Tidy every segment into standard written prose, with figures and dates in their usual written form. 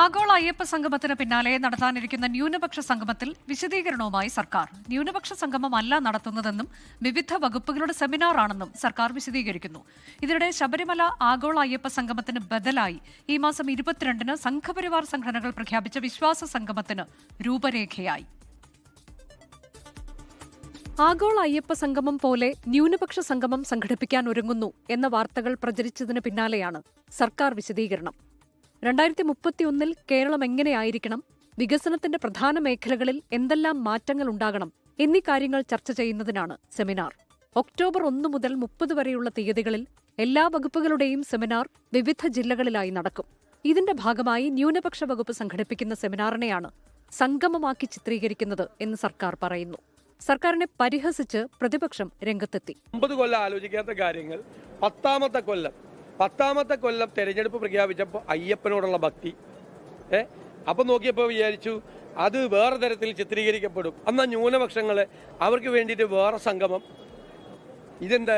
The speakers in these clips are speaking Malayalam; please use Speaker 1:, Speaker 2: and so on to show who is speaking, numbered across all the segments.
Speaker 1: ആഗോള അയ്യപ്പ സംഗമത്തിന് പിന്നാലെ നടത്താനിരിക്കുന്ന ന്യൂനപക്ഷ സംഗമത്തിൽ വിശദീകരണവുമായി സർക്കാർ. ന്യൂനപക്ഷ സംഗമമല്ല നടത്തുന്നതെന്നും വിവിധ വകുപ്പുകളുടെ സെമിനാറാണെന്നും സർക്കാർ വിശദീകരിക്കുന്നു. ഇതിനിടെ ശബരിമല ആഗോള അയ്യപ്പ സംഗമത്തിന് ബദലായി ഈ മാസം 22-ന് സംഘപരിവാർ സംഘടനകൾ പ്രഖ്യാപിച്ച വിശ്വാസ സംഗമത്തിന് രൂപരേഖയായി. ആഗോള അയ്യപ്പ സംഗമം പോലെ ന്യൂനപക്ഷ സംഗമം സംഘടിപ്പിക്കാൻ ഒരുങ്ങുന്നു എന്ന വാർത്തകൾ പ്രചരിച്ചതിന് പിന്നാലെയാണ് സർക്കാർ വിശദീകരണം. 2031 കേരളം എങ്ങനെയായിരിക്കണം, വികസനത്തിന്റെ പ്രധാന മേഖലകളിൽ എന്തെല്ലാം മാറ്റങ്ങൾ ഉണ്ടാകണം എന്നീ കാര്യങ്ങൾ ചർച്ച ചെയ്യുന്നതിനാണ് സെമിനാർ. ഒക്ടോബർ 1 മുതൽ 30 വരെയുള്ള തീയതികളിൽ എല്ലാ വകുപ്പുകളുടെയും സെമിനാർ വിവിധ ജില്ലകളിലായി നടക്കും. ഇതിന്റെ ഭാഗമായി ന്യൂനപക്ഷ വകുപ്പ് സംഘടിപ്പിക്കുന്ന സെമിനാറിനെയാണ് സംഗമമാക്കി ചിത്രീകരിക്കുന്നത് എന്ന് സർക്കാർ പറയുന്നു. സർക്കാരിനെ പരിഹസിച്ച് പ്രതിപക്ഷം രംഗത്തെത്തി.
Speaker 2: 9 കൊല്ലം ആലോചിക്കാത്ത കാര്യങ്ങൾ 10ാമത്തെ കൊല്ലം തെരഞ്ഞെടുപ്പ് പ്രഖ്യാപിച്ചപ്പോൾ അയ്യപ്പനോടുള്ള ഭക്തി അപ്പം നോക്കിയപ്പോൾ വിചാരിച്ചു അത് വേറെ തരത്തിൽ ചിത്രീകരിക്കപ്പെടും. എന്നാൽ ന്യൂനപക്ഷങ്ങളെ അവർക്ക് വേണ്ടിയിട്ട് വേറെ സംഗമം. ഇതെന്താ?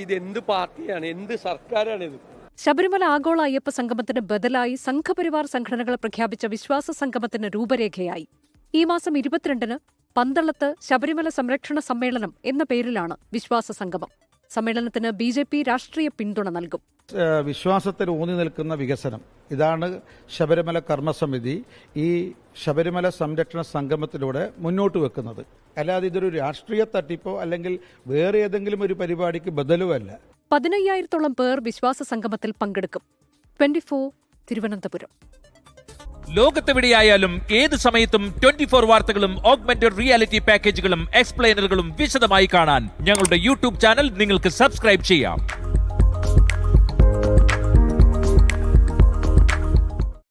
Speaker 2: ഇതെന്ത് പാർട്ടിയാണ്, എന്ത് സർക്കാരാണിത്?
Speaker 1: ശബരിമല ആഗോള അയ്യപ്പ സംഗമത്തിന് ബദലായി സംഘപരിവാർ സംഘടനകൾ പ്രഖ്യാപിച്ച വിശ്വാസ സംഗമത്തിന് രൂപരേഖയായി. ഈ മാസം 22-ന് പന്തളത്ത് ശബരിമല സംരക്ഷണ സമ്മേളനം എന്ന പേരിലാണ് വിശ്വാസ സംഗമം. സമ്മേളനത്തിന് BJP രാഷ്ട്രീയ പിന്തുണ നൽകും.
Speaker 3: വിശ്വാസത്തിൽ ഊന്നി നിൽക്കുന്ന വികസനം, ഇതാണ് ശബരിമല കർമ്മസമിതി ഈ ശബരിമല സംരക്ഷണ സംഗമത്തിലൂടെ മുന്നോട്ട് വെക്കുന്നത്. അല്ലാതെ ഇതൊരു രാഷ്ട്രീയ തട്ടിപ്പോ അല്ലെങ്കിൽ വേറെ ഏതെങ്കിലും ഒരു പരിപാടിക്ക് ബദലുമല്ല.
Speaker 1: 15,000-ഓളം പേർ വിശ്വാസ സംഗമത്തിൽ പങ്കെടുക്കും. 24 തിരുവനന്തപുരം.
Speaker 4: ലോകത്തെവിടെയായാലും ഏത് സമയത്തും 24 വാർത്തകളും ഓഗ്മെന്റഡ് റിയാലിറ്റി പാക്കേജുകളും എക്സ്പ്ലെയിനറുകളും വിശദമായി കാണാൻ ഞങ്ങളുടെ യൂട്യൂബ് ചാനൽ നിങ്ങൾക്ക് സബ്സ്ക്രൈബ് ചെയ്യാം.